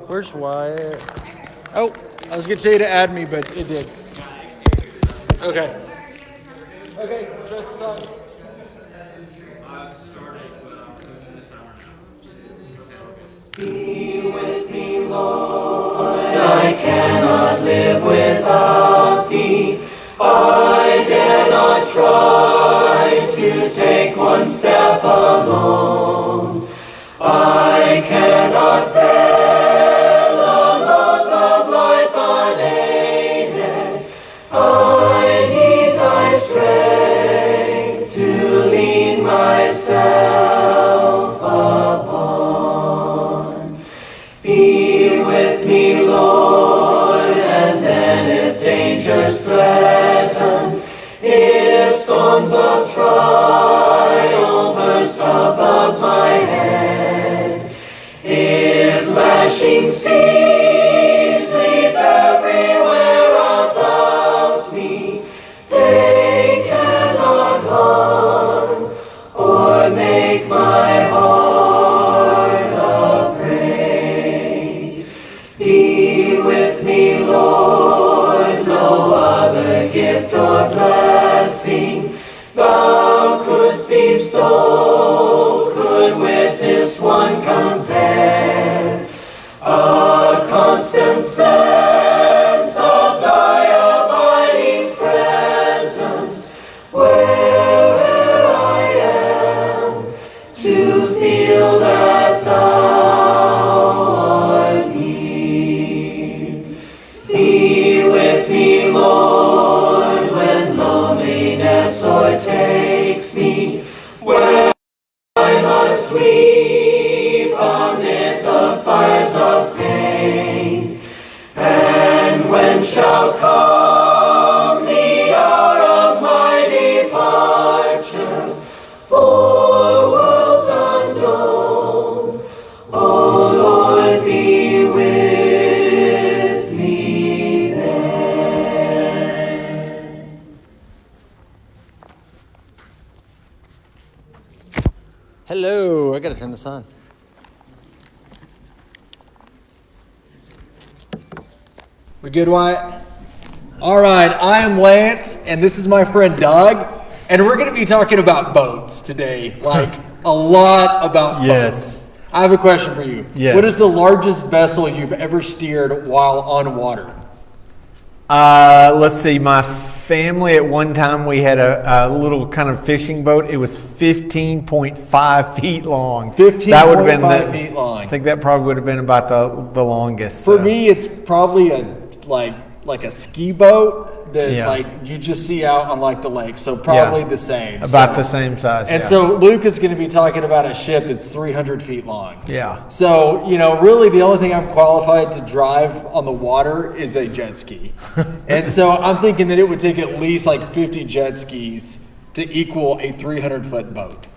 Where's Wyatt? Oh, I was gonna tell you to add me, but it did. Okay. Okay, start the song. Be with me, Lord, I cannot live without thee. I dare not try to take one step alone. I cannot bear the loads of life unaided. I need thy strength to lean myself upon. Be with me, Lord, and then if dangers threaten, if storms of trial burst above my head, if lashing seas leap everywhere about me, they cannot harm or make my heart afraid. Be with me, Lord, no other gift or blessing thou couldst bestow could with this one compare. A constant sense of thy abiding presence where'er I am, to feel that thou art near. Be with me, Lord, when loneliness o'ertakes me, where I must weep amid the fires of pain. And when shall come the hour of my departure for worlds unknown, O Lord, be with me then. Hello, I gotta turn this on. We good, Wyatt? All right, I am Lance, and this is my friend Doug, and we're gonna be talking about boats today, like a lot about boats. I have a question for you. Yes. What is the largest vessel you've ever steered while on water? Let's see. My family at one time, we had a little kind of fishing boat. It was 15.5 feet long. 15.5 feet long. I think that probably would have been about the longest. For me, it's probably like a ski boat that like you just see out on like the lake. So probably the same. About the same size. And so Luke is going to be talking about a ship that's 300 feet long. Yeah. So, really the only thing I'm qualified to drive on the water is a jet ski. And so I'm thinking that it would take at least like 50 jet skis to equal a 300-foot boat.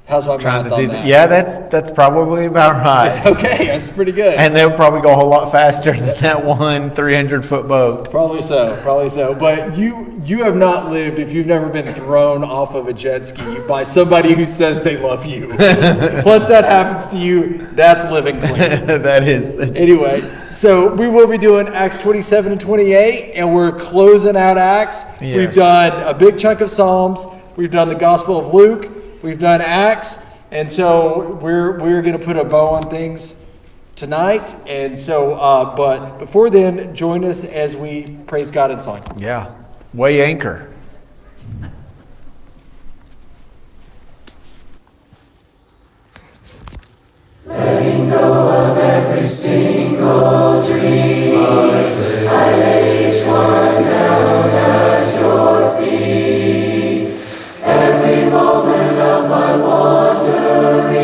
How's my math on that? Yeah, that's probably about right. Okay, that's pretty good. And they'll probably go a whole lot faster than that one 300-foot boat. Probably so. But you have not lived if you've never been thrown off of a jet ski by somebody who says they love you. Once that happens to you, that's living clean. That is. Anyway, so we will be doing Acts 27 and 28, and we're closing out Acts. Yes. We've done a big chunk of Psalms. We've done the Gospel of Luke. We've done Acts, and so we're going to put a bow on things tonight. And so, but before then, join us as we praise God in song. Yeah, weigh anchor. Letting go of every single dream, I lay each one down at your feet. Every moment of my wandering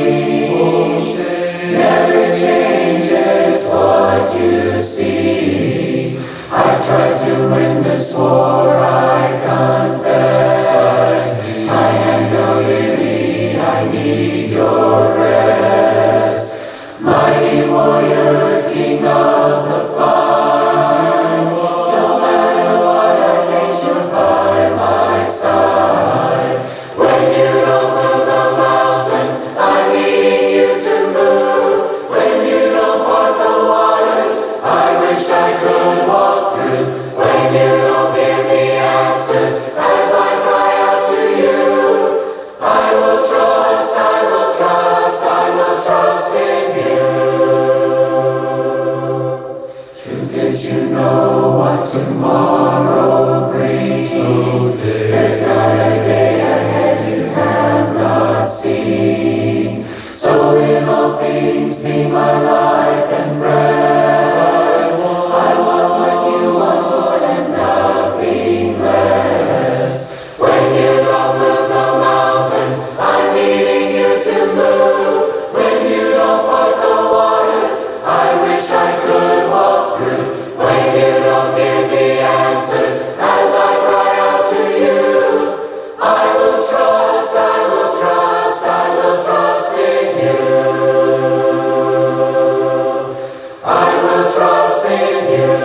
never changes what you see. I've tried to win this war, I confess. My hands are weary, I need your rest. Mighty warrior, things be my life and breath. I want what you want, Lord, and nothing less. When you don't move the mountains, I'm needing you to move. When you don't part the waters, I wish I could walk through. When you don't give the answers, as I cry out to you, I will trust, I will trust, I will trust in you. I will trust in you.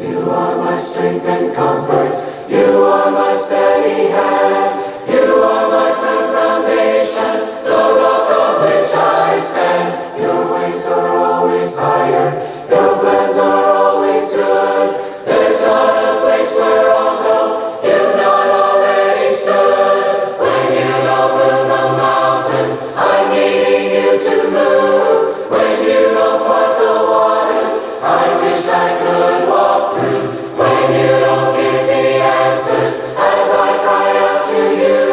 You are my strength and comfort. You are my steady hand. You are my firm foundation, the rock on which I stand. Your ways are always higher. Your plans are always good. There's not a place where I'll go you've not already stood. When you don't move the mountains, I'm needing you to move. When you don't part the waters, I wish I could walk through. When you don't give the answers, as I cry out to you,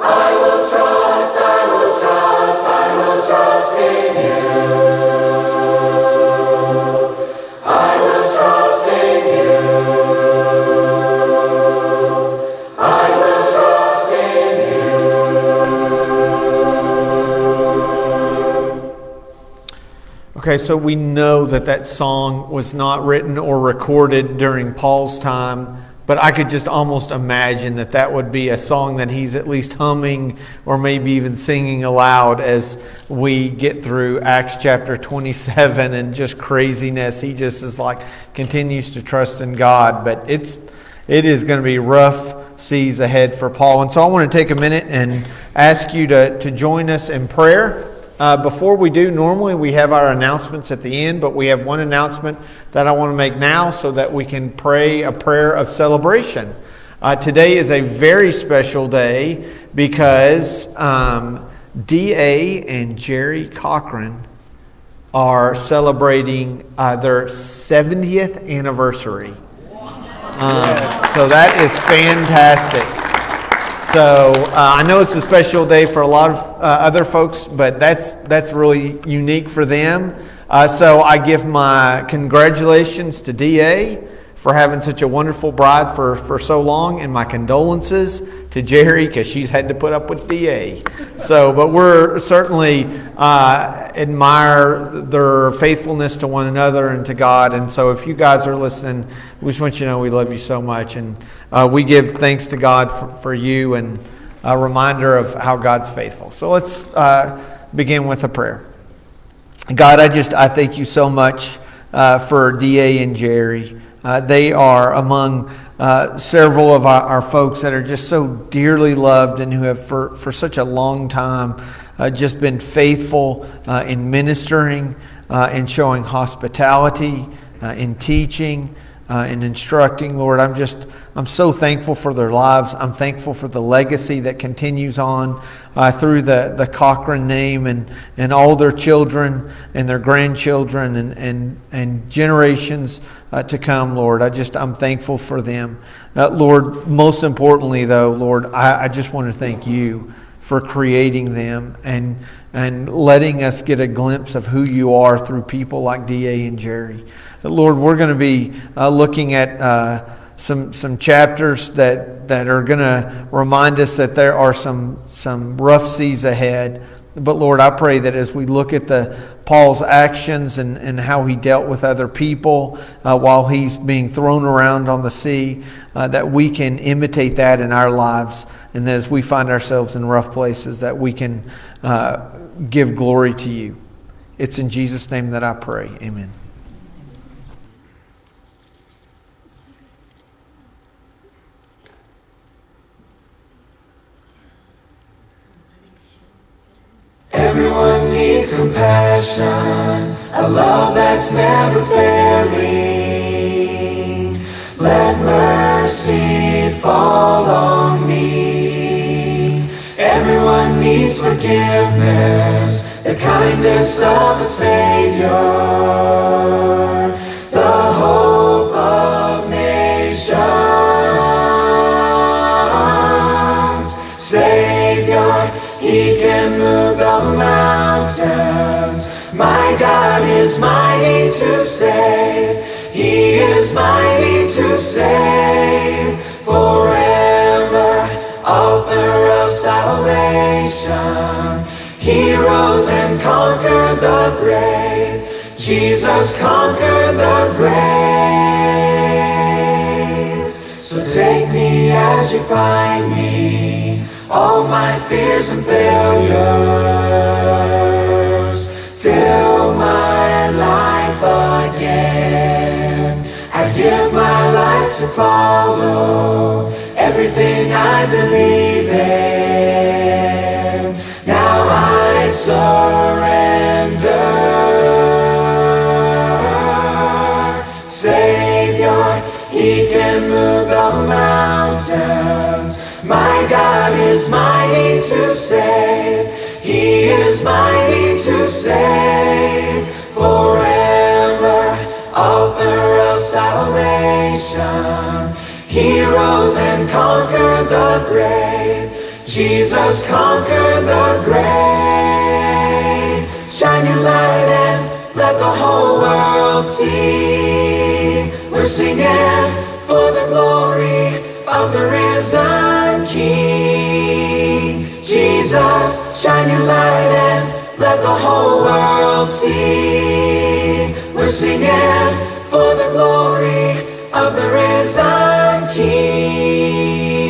I will trust, I will trust, I will trust in you. I will trust in you. I will trust in you. Okay, so we know that that song was not written or recorded during Paul's time, but I could just almost imagine that that would be a song that he's at least humming or maybe even singing aloud as we get through Acts chapter 27 and just craziness. He just is like continues to trust in God, but it is going to be rough seas ahead for Paul. And so I want to take a minute and ask you to join us in prayer. Before we do, normally we have our announcements at the end, but we have one announcement that I want to make now so that we can pray a prayer of celebration. Today is a very special day because D.A. and Jerry Cochran are celebrating their 70th anniversary. So that is fantastic. So I know it's a special day for a lot of other folks, but that's really unique for them. So I give my congratulations to D.A. for having such a wonderful bride for so long, and my condolences to Jerry because she's had to put up with D.A. So, but we're certainly admire their faithfulness to one another and to God. And so if you guys are listening, we just want you to know we love you so much. And we give thanks to God for you and a reminder of how God's faithful. So let's begin with a prayer. God, I thank you so much for D.A. and Jerry. They are among several of our folks that are just so dearly loved and who have for such a long time just been faithful in ministering, in showing hospitality, in teaching, in instructing. Lord, I'm so thankful for their lives. I'm thankful for the legacy that continues on through the Cochran name and all their children and their grandchildren and generations to come, Lord. I'm thankful for them. Lord, most importantly though, Lord, I just want to thank you for creating them and letting us get a glimpse of who you are through people like D.A. and Jerry. Lord, we're going to be looking at some chapters that are going to remind us that there are some rough seas ahead. But Lord, I pray that as we look at Paul's actions and how he dealt with other people while he's being thrown around on the sea, that we can imitate that in our lives. And that as we find ourselves in rough places, that we can give glory to you. It's in Jesus' name that I pray. Amen. Everyone needs compassion, a love that's never failing. Let mercy fall on me. Everyone needs forgiveness, the kindness of a Savior, the hope of nations. Savior, Savior, He can move the mountains. My God is mighty to save. He is mighty to save forever. Author of salvation. He rose and conquered the grave. Jesus conquered the grave. So take me as you find me, all my fears and failures. Fill my life again. I give my life to follow everything I believe in. Now I surrender. Savior, He can move the mountains. My God is mighty to save. He is mighty to save forever. Author of salvation. He rose and conquered the grave. Jesus conquered the grave. Shine your light and let the whole world see. We're singing for the glory of the risen King. Jesus, shine your light and let the whole world see. We're singing for the glory of the risen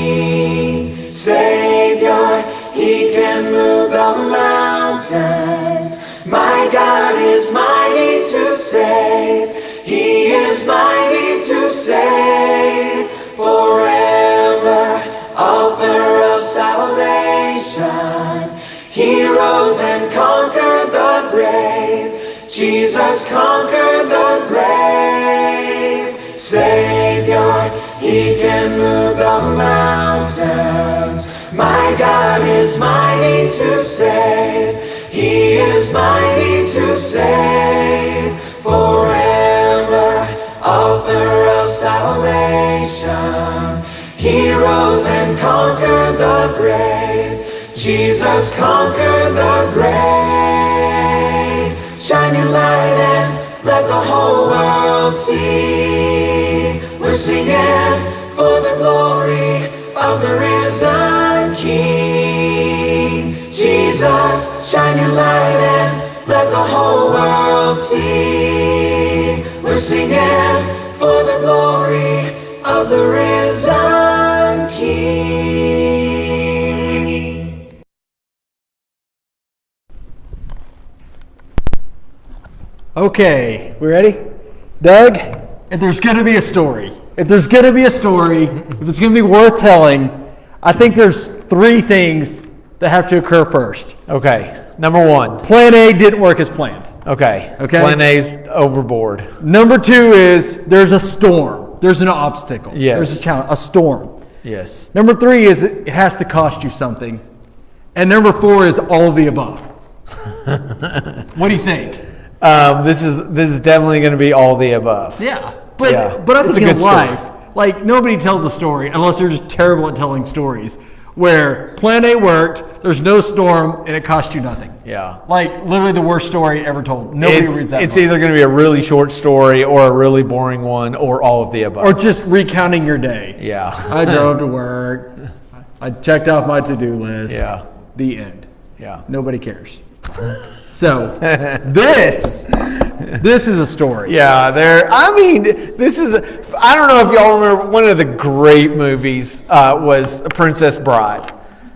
King. Savior, He can move the mountains. My God is mighty to save. He is mighty to save forever. Author of salvation. He rose and conquered the grave. Jesus conquered the grave. Savior, He can move the mountains. My God is mighty to save. He is mighty to save forever. Author of salvation. He rose and conquered the grave. Jesus conquered the grave. Shine your light and let the whole world see. We're singing for the glory of the risen King. Jesus, shine your light and let the whole world see. We're singing for the glory of the risen King. Okay, we ready? Doug, if there's going to be a story, if it's going to be worth telling, I think there's three things that have to occur first. Okay. Number one. Plan A didn't work as planned. Okay. Okay. Plan A's overboard. Number two is there's a storm. There's an obstacle. Yes. There's a challenge, a storm. Yes. Number three is it has to cost you something. And number four is all of the above. What do you think? This is definitely going to be all the above. Yeah. But Yeah. I It's think a in good story. life, like nobody tells a story unless they're just terrible at telling stories. Where plan A worked, there's no storm, and it cost you nothing. Yeah. Like literally the worst story ever told. Nobody reads that It's book. either going to be a really short story or a really boring one or all of the above. Or just recounting your day. Yeah. I drove to work. I checked off my to-do list. Yeah. The end. Yeah. Nobody cares. So this is a story. Yeah, I don't know if y'all remember, one of the great movies was Princess Bride.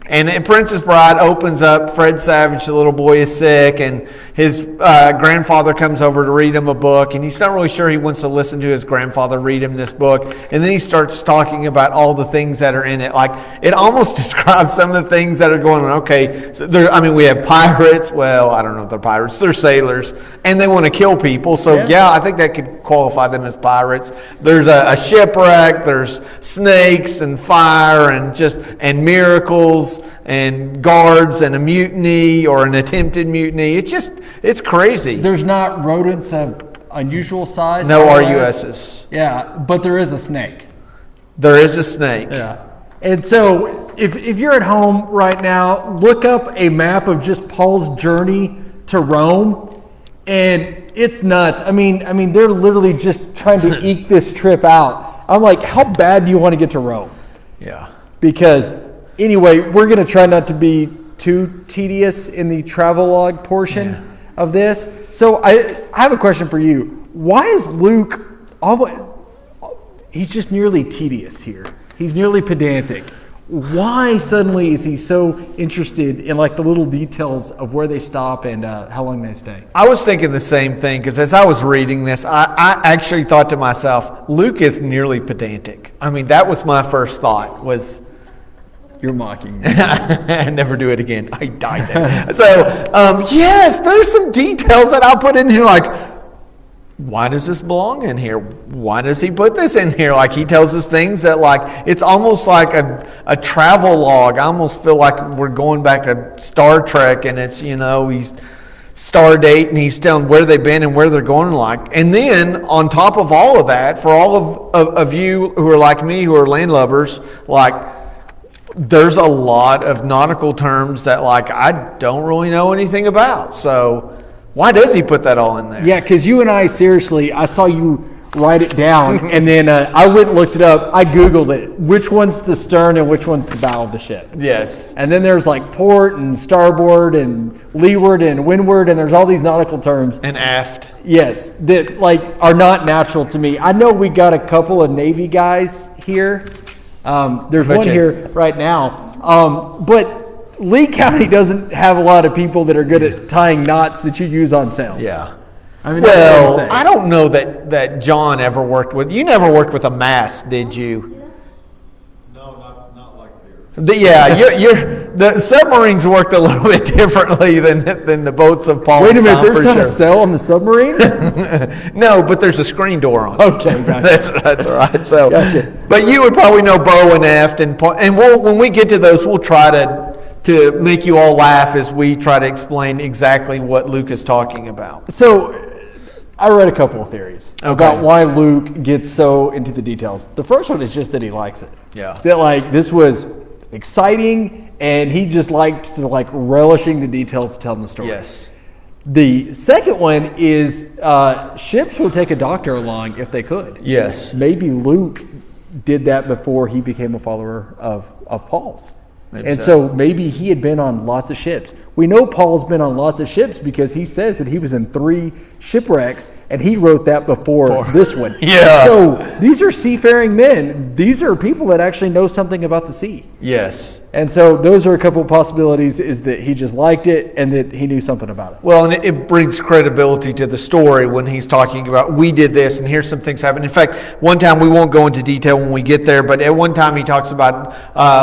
And in Princess Bride opens up, Fred Savage, the little boy, is sick, and his grandfather comes over to read him a book, and he's not really sure he wants to listen to his grandfather read him this book. And then he starts talking about all the things that are in it. Like, it almost describes some of the things that are going on. Okay, so we have pirates. Well, I don't know if they're pirates. They're sailors, and they want to kill people. So, yeah, I think that could qualify them as pirates. There's a shipwreck. There's snakes and fire and miracles and guards and a mutiny or an attempted mutiny. It's crazy. There's not rodents of unusual size. No RUSs. Yeah, but there is a snake. There is a snake. Yeah. And so if you're at home right now, look up a map of just Paul's journey to Rome, and it's nuts. I mean, they're literally just trying to eke this trip out. I'm like, how bad do you want to get to Rome? Yeah. Because anyway, we're going to try not to be too tedious in the travelogue portion of this. So I have a question for you. Why is Luke he's just nearly tedious here. He's nearly pedantic. Why suddenly is he so interested in like the little details of where they stop and how long they stay? I was thinking the same thing because as I was reading this, I actually thought to myself, Luke is nearly pedantic. I mean, that was my first thought was... You're mocking me. Never do it again. I died. So, yes, there's some details that I'll put in here like, why does this belong in here? Why does he put this in here? Like he tells us things that like, it's almost like a travel log. I almost feel like we're going back to Star Trek and it's, he's star date and he's telling where they've been and where they're going like. And then on top of all of that, for all of you who are like me, who are landlubbers, like there's a lot of nautical terms that like I don't really know anything about. So why does he put that all in there? Yeah, because you and I, seriously, I saw you write it down, and then I went and looked it up. I Googled it. Which one's the stern and which one's the bow of the ship? Yes. And then there's like port and starboard and leeward and windward, and there's all these nautical terms. And aft. Yes, that like are not natural to me. I know we got a couple of Navy guys here. There's one here right now. But Lee County doesn't have a lot of people that are good at tying knots that you use on sails. Yeah. I mean, well, I don't know that John ever worked with. You never worked with a mast, did you? No, not like there. The submarines worked a little bit differently than the boats of Paul. Wait a minute, there's not a sail on the submarine? No, but there's a screen door on it. Okay, gotcha. That's all right. So, gotcha. But you would probably know bow and aft, and when we get to those, we'll try to make you all laugh as we try to explain exactly what Luke is talking about. So, I read a couple of theories about why Luke gets so into the details. The first one is just that he likes it. Yeah. That like this was exciting and he just liked to like relishing the details, telling the story. Yes. The second one is ships will take a doctor along if they could. Yes. Maybe Luke did that before he became a follower of Paul's. Maybe and so maybe he had been on lots of ships. We know Paul's been on lots of ships because he says that he was in 3 shipwrecks, and he wrote that before this one. Yeah. So these are seafaring men. These are people that actually know something about the sea. Yes. And so those are a couple of possibilities, is that he just liked it and that he knew something about it. Well, and it brings credibility to the story when he's talking about, we did this and here's some things happened. In fact, one time, we won't go into detail when we get there, but at one time he talks about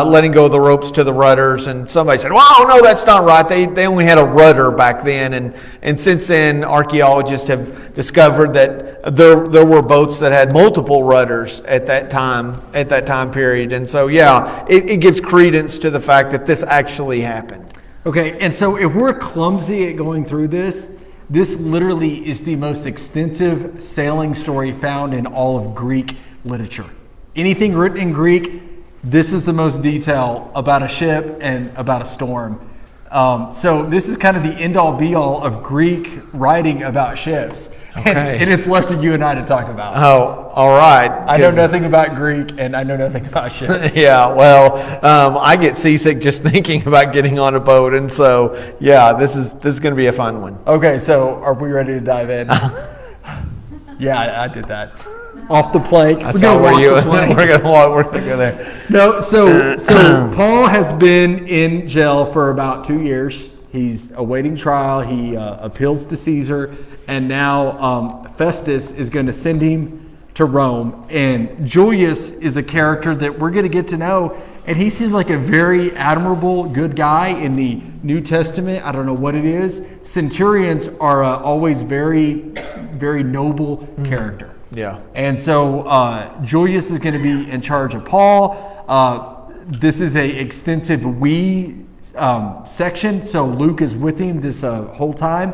letting go of the ropes to the rudders, and somebody said, well, no, that's not right. They only had a rudder back then, and since then archaeologists have discovered that there were boats that had multiple rudders at that time period. And so it gives credence to the fact that this actually happened. Okay, and so if we're clumsy at going through this literally is the most extensive sailing story found in all of Greek literature. Anything written in Greek, this is the most detail about a ship and about a storm. So this is kind of the end-all be-all of Greek writing about ships. Okay. And it's left to you and I to talk about. Oh, all right. I know nothing about Greek, and I know nothing about ships. Yeah, well, I get seasick just thinking about getting on a boat, and so this is going to be a fun one. Okay, so are we ready to dive in? Yeah, I did that. Off the plank. I saw where you. We're gonna go there. No, so Paul has been in jail for about 2 years. He's awaiting trial. He appeals to Caesar, and now Festus is going to send him to Rome. And Julius is a character that we're going to get to know, and he seems like a very admirable, good guy in the New Testament. I don't know what it is. Centurions are always very, very noble character. Yeah. And so Julius is going to be in charge of Paul. This is a extensive section, so Luke is with him this whole time.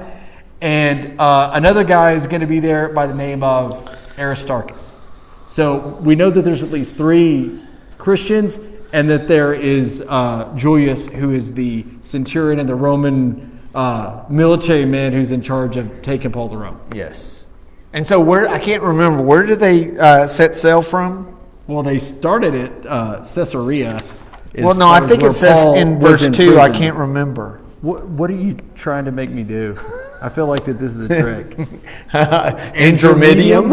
And another guy is going to be there by the name of Aristarchus. So we know that there's at least 3 Christians, and that there is Julius, who is the centurion and the Roman military man who's in charge of taking Paul to Rome. Yes. And so I can't remember, where did they set sail from? Well, they started at Caesarea. Well, no, I think it says in verse 2, I can't remember. What are you trying to make me do? I feel like that this is a trick. Andromidium?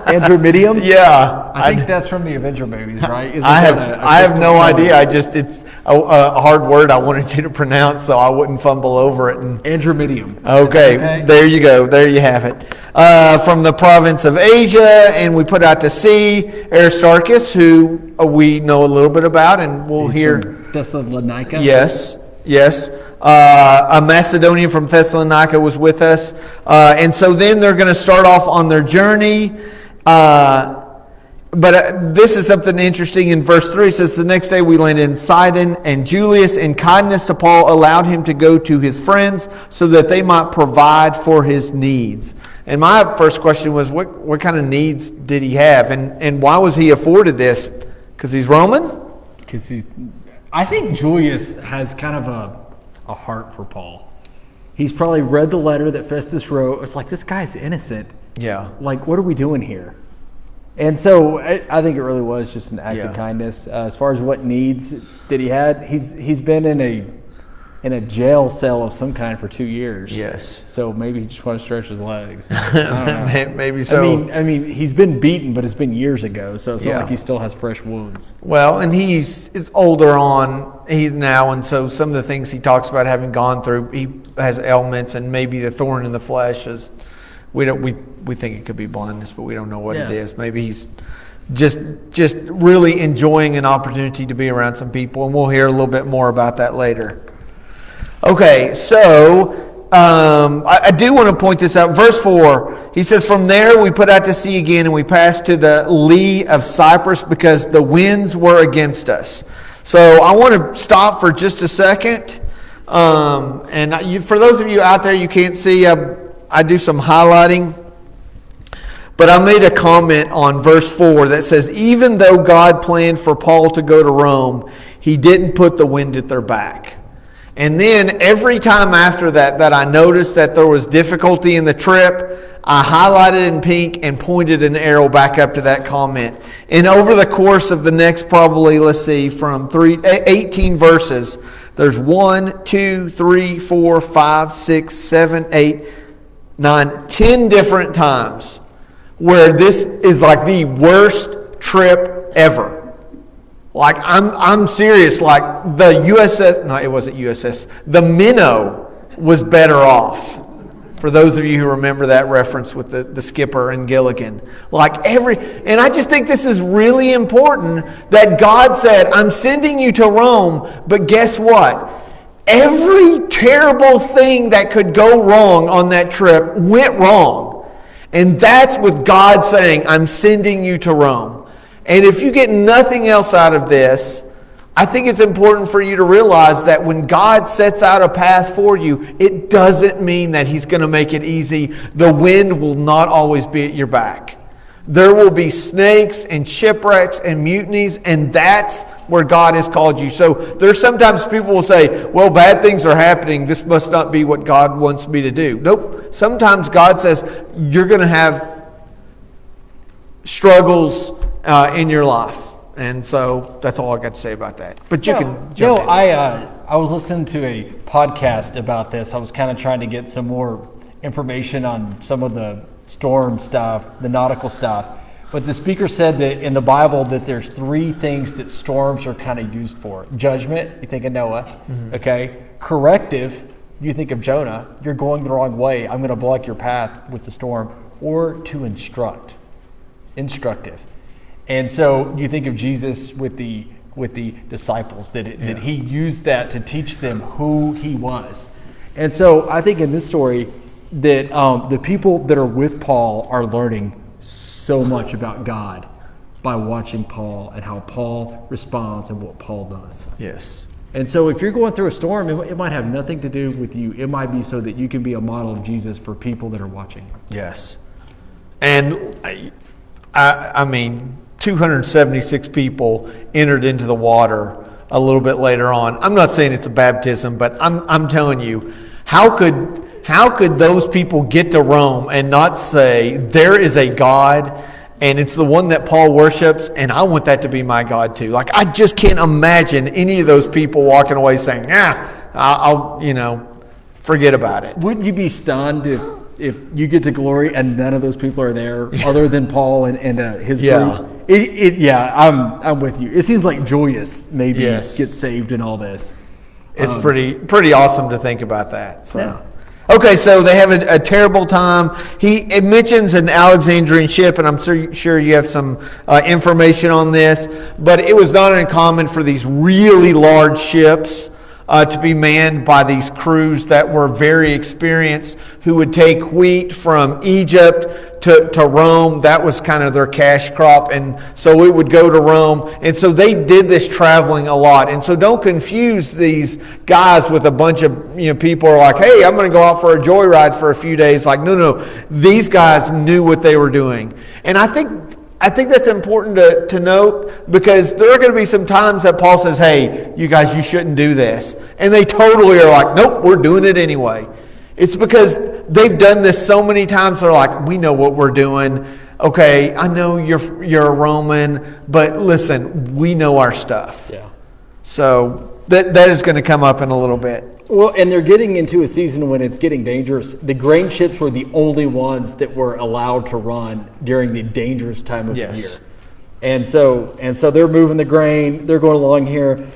Andromidium? Yeah. I think that's from the Avenger movies, right? I have no idea. It's a hard word I wanted you to pronounce so I wouldn't fumble over it. Andromidium. Okay, there you go. There you have it. From the province of Asia, and we put out to sea Aristarchus, who we know a little bit about, and we'll hear. Thessalonica? Yes. A Macedonian from Thessalonica was with us. And so then they're going to start off on their journey. But this is something interesting in verse 3. It says, the next day we landed in Sidon, and Julius, in kindness to Paul, allowed him to go to his friends so that they might provide for his needs. And my first question was, what kind of needs did he have? And why was he afforded this? Because he's Roman? Because I think Julius has kind of a heart for Paul. He's probably read the letter that Festus wrote. It's like, this guy's innocent. Yeah. Like, what are we doing here? And so I think it really was just an act of kindness. As far as what needs that he had, he's been in a jail cell of some kind for 2 years. Yes. So maybe he just wanted to stretch his legs. I don't know. Maybe so. I mean, he's been beaten, but it's been years ago, so it's not like he still has fresh wounds. Well, and it's older on. He's now, and so some of the things he talks about having gone through, he has ailments, and maybe the thorn in the flesh is. We think it could be blindness, but we don't know what it is. Maybe he's just really enjoying an opportunity to be around some people, and we'll hear a little bit more about that later. Okay, so I do want to point this out. Verse 4, he says, from there we put out to sea again, and we passed to the lee of Cyprus because the winds were against us. So I want to stop for just a second. For those of you out there, you can't see, I do some highlighting. But I made a comment on verse 4 that says, even though God planned for Paul to go to Rome, he didn't put the wind at their back. And then every time after that I noticed that there was difficulty in the trip, I highlighted in pink and pointed an arrow back up to that comment. And over the course of the next probably, from 18 verses, there's 1, 2, 3, 4, 5, 6, 7, 8, 9, 10 different times where this is like the worst trip ever. Like, I'm serious. Like, the USS, no, it wasn't USS. The Minnow was better off. For those of you who remember that reference with the skipper and Gilligan. And I just think this is really important that God said, I'm sending you to Rome, but guess what? Every terrible thing that could go wrong on that trip went wrong. And that's with God saying, I'm sending you to Rome. And if you get nothing else out of this, I think it's important for you to realize that when God sets out a path for you, it doesn't mean that He's going to make it easy. The wind will not always be at your back. There will be snakes and shipwrecks and mutinies, and that's where God has called you. So there's sometimes people will say, well, bad things are happening. This must not be what God wants me to do. Nope. Sometimes God says, you're going to have struggles in your life. And so that's all I got to say about that. But you can jump in. I was listening to a podcast about this. I was kind of trying to get some more information on some of the storm stuff, the nautical stuff. But the speaker said that in the Bible that there's 3 things that storms are kind of used for. Judgment, you think of Noah. Mm-hmm. Okay. Corrective, you think of Jonah. If you're going the wrong way, I'm going to block your path with the storm. Or to instructive. And so you think of Jesus with the disciples, that he used that to teach them who he was. And so I think in this story that the people that are with Paul are learning so much about God by watching Paul and how Paul responds and what Paul does. Yes. And so if you're going through a storm, it might have nothing to do with you. It might be so that you can be a model of Jesus for people that are watching. Yes. And I mean, 276 people entered into the water a little bit later on. I'm not saying it's a baptism, but I'm telling you, how could those people get to Rome and not say, there is a God, and it's the one that Paul worships, and I want that to be my God too. Like, I just can't imagine any of those people walking away saying, I'll forget about it. Wouldn't you be stunned if you get to glory and none of those people are there other than Paul and his group? I'm with you. It seems like Joyous maybe gets saved in all this. It's pretty awesome to think about that. So. Yeah. Okay, so they have a terrible time. It mentions an Alexandrian ship, and I'm sure you have some information on this, but it was not uncommon for these really large ships to be manned by these crews that were very experienced, who would take wheat from Egypt to Rome. That was kind of their cash crop, and so it would go to Rome. And so they did this traveling a lot. And so don't confuse these guys with a bunch of people who are like, hey, I'm going to go out for a joyride for a few days. Like, no. These guys knew what they were doing. And I think that's important to note, because there are going to be some times that Paul says, hey, you guys, you shouldn't do this. And they totally are like, nope, we're doing it anyway. It's because they've done this so many times. They're like, we know what we're doing. Okay, I know you're a Roman, but listen, we know our stuff. Yeah. So that is going to come up in a little bit. Well, and they're getting into a season when it's getting dangerous. The grain ships were the only ones that were allowed to run during the dangerous time of the year. And so they're moving the grain. They're going along here.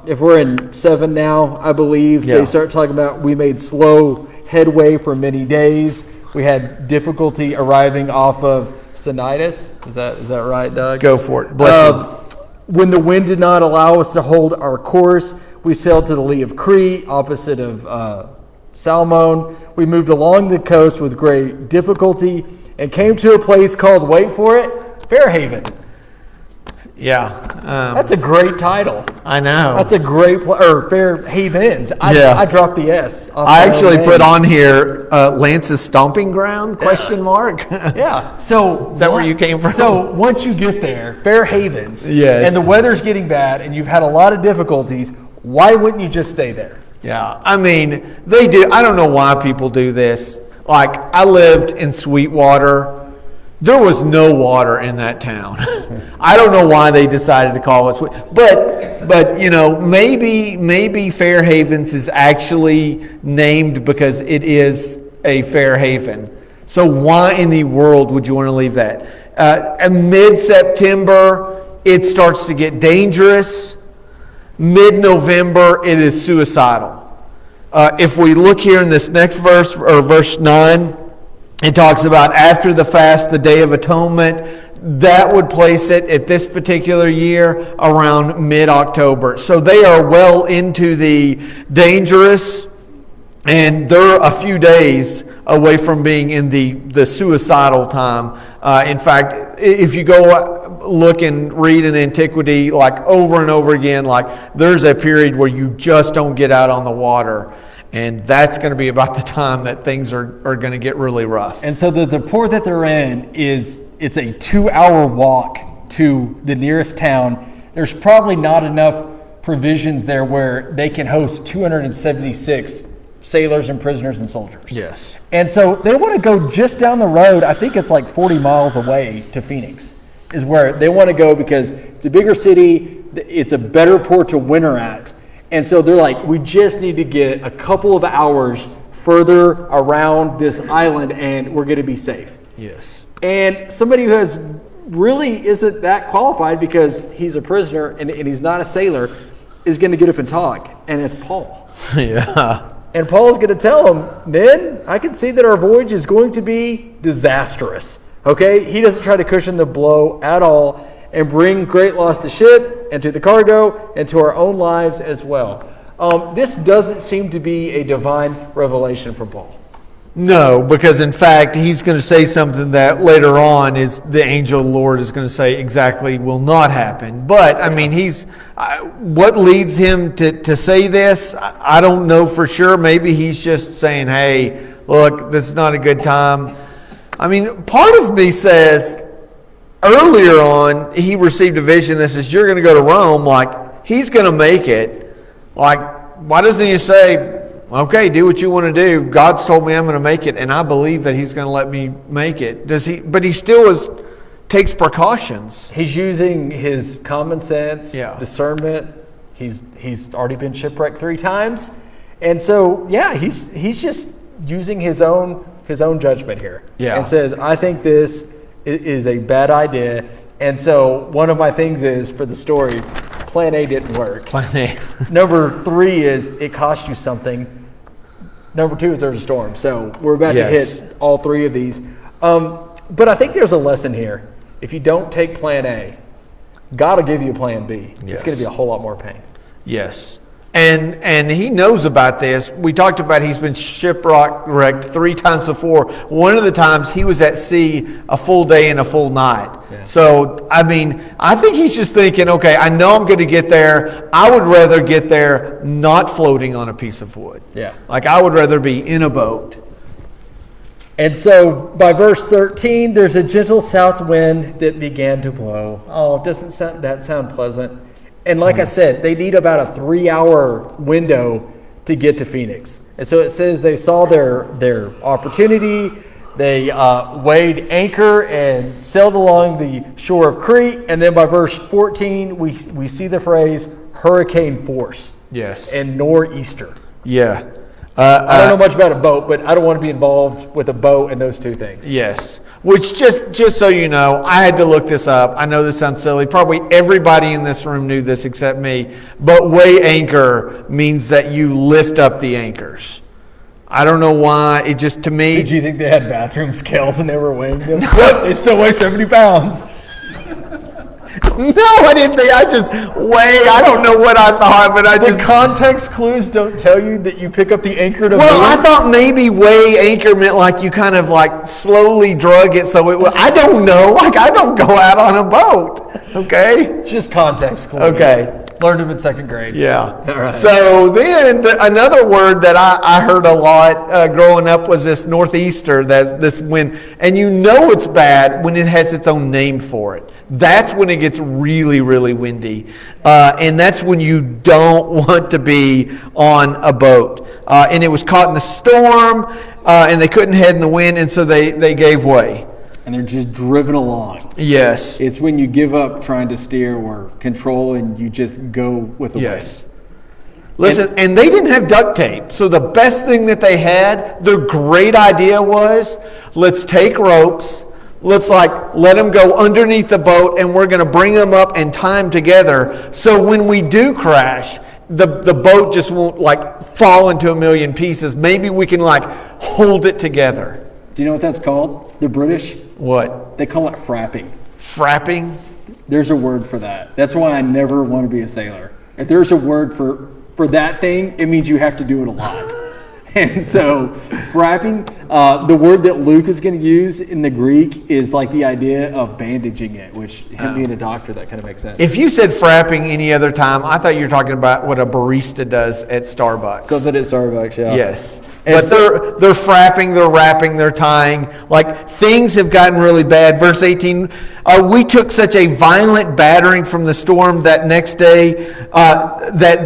If we're in 7 now, I believe, they start talking about we made slow headway for many days. We had difficulty arriving off of Cnidus. Is that right, Doug? Go for it. Bless you. When the wind did not allow us to hold our course, we sailed to the lee of Crete, opposite of Salmon. We moved along the coast with great difficulty and came to a place called, wait for it, Fairhaven. Yeah. That's a great title. I know. That's a great or Fair Havens. I dropped the S. I actually put on here Lance's stomping ground, question mark. Yeah. So is that where you came from? So once you get there, Fair Havens, yes, and the weather's getting bad and you've had a lot of difficulties, why wouldn't you just stay there? Yeah. I mean, they do. I don't know why people do this. Like, I lived in Sweetwater. There was no water in that town. I don't know why they decided to call it Sweet, but maybe Fair Havens is actually named because it is a fair haven. So why in the world would you want to leave that? Mid-September, it starts to get dangerous. Mid-November, it is suicidal. If we look here in this next verse, or verse 9, it talks about after the fast, the Day of Atonement. That would place it at this particular year around mid-October. So they are well into the dangerous, and they're a few days away from being in the suicidal time. In fact, if you go look and read in antiquity, like over and over again, like there's a period where you just don't get out on the water. And that's going to be about the time that things are going to get really rough. And so the port that they're in it's a 2-hour walk to the nearest town. There's probably not enough provisions there where they can host 276 sailors and prisoners and soldiers. Yes. And so they want to go just down the road. I think it's like 40 miles away to Phoenix is where they want to go, because it's a bigger city. It's a better port to winter at. And so they're like, we just need to get a couple of hours further around this island and we're going to be safe. Yes. And somebody who really isn't that qualified because he's a prisoner and he's not a sailor is going to get up and talk. And it's Paul. Yeah. And Paul's going to tell him, men, I can see that our voyage is going to be disastrous. Okay? He doesn't try to cushion the blow at all and bring great loss to ship and to the cargo and to our own lives as well. This doesn't seem to be a divine revelation from Paul. No, because in fact, he's going to say something that later on is the angel of the Lord is going to say exactly will not happen. But, I mean, what leads him to say this, I don't know for sure. Maybe he's just saying, hey, look, this is not a good time. I mean, part of me says, earlier on, he received a vision that says, you're going to go to Rome. Like, he's going to make it. Like, why doesn't he say, okay, do what you want to do. God's told me I'm going to make it, and I believe that he's going to let me make it. Does he? But he still takes precautions. He's using his common sense, discernment. He's already been shipwrecked 3 times. And so, he's just using his own judgment here. Yeah. And says, I think this is a bad idea. And so one of my things is, for the story, plan A didn't work. Plan A. Number 3 is it cost you something. Number 2 is there's a storm. So we're about to hit all 3 of these. But I think there's a lesson here. If you don't take plan A, God will give you a plan B. Yes. It's going to be a whole lot more pain. Yes. And he knows about this. We talked about he's been shipwrecked 3 times before. One of the times he was at sea a full day and a full night. Yeah. So, I mean, I think he's just thinking, okay, I know I'm going to get there. I would rather get there not floating on a piece of wood. Yeah. Like, I would rather be in a boat. And so by verse 13, there's a gentle south wind that began to blow. Oh, doesn't that sound pleasant? And like I said, they need about a 3-hour window to get to Phoenix. And so it says they saw their opportunity. They weighed anchor and sailed along the shore of Crete. And then by verse 14, we see the phrase hurricane force. Yes. And nor'easter. Yeah. I don't know much about a boat, but I don't want to be involved with a boat and those 2 things. Yes. Which, just so you know, I had to look this up. I know this sounds silly. Probably everybody in this room knew this except me. But weigh anchor means that you lift up the anchors. I don't know why. It just, to me... Did you think they had bathroom scales and they were weighing them? No. They still weigh 70 pounds. No, I didn't think. I don't know what I thought, but The context clues don't tell you that you pick up the anchor to Well, move. I thought maybe weigh anchor meant like you kind of like slowly drug it so it. I don't know. Like, I don't go out on a boat. Okay. Just context clues. Okay. Learned them in 2nd grade. Yeah. All right. So then another word that I heard a lot growing up was this nor'easter, this wind. And you know it's bad when it has its own name for it. That's when it gets really, really windy. And that's when you don't want to be on a boat. And it was caught in the storm, and they couldn't head in the wind, and so they gave way. And they're just driven along. Yes. It's when you give up trying to steer or control and you just go with the Yes. Listen, and they didn't have duct tape. So the best thing that they had, their great idea was, let's take ropes, let's let them go underneath the boat, and we're going to bring them up and tie them together. So when we do crash, the boat just won't fall into a million pieces. Maybe we can hold it together. Do you know what that's called? The British? What? They call it frapping. Frapping? There's a word for that. That's why I never want to be a sailor. If there's a word for that thing, it means you have to do it a lot. And so, frapping, the word that Luke is going to use in the Greek is the idea of bandaging it, which him being a doctor, that kind of makes sense. If you said frapping any other time, I thought you were talking about what a barista does at Starbucks. Something at Starbucks, yeah. Yes. And But they're frapping, they're wrapping, they're tying. Things have gotten really bad. Verse 18, we took such a violent battering from the storm that the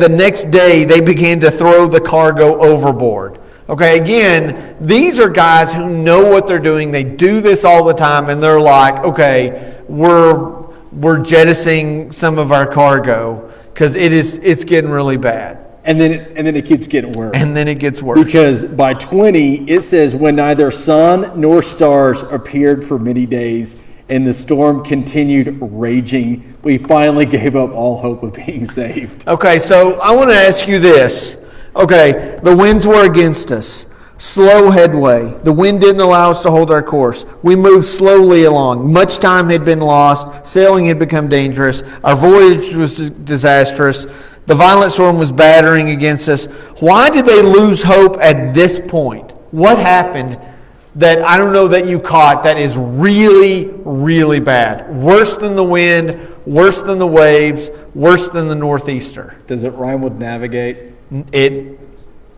next day they began to throw the cargo overboard. Okay, again, these are guys who know what they're doing. They do this all the time, and they're like, okay, we're jettisoning some of our cargo because it's getting really bad. And then it keeps getting worse. And then it gets worse. Because by 20, it says, when neither sun nor stars appeared for many days, and the storm continued raging, we finally gave up all hope of being saved. Okay, so I want to ask you this. Okay, the winds were against us. Slow headway. The wind didn't allow us to hold our course. We moved slowly along. Much time had been lost. Sailing had become dangerous. Our voyage was disastrous. The violent storm was battering against us. Why did they lose hope at this point? What happened that I don't know that you caught that is really, really bad? Worse than the wind, worse than the waves, worse than the nor'easter. Does it rhyme with navigate? It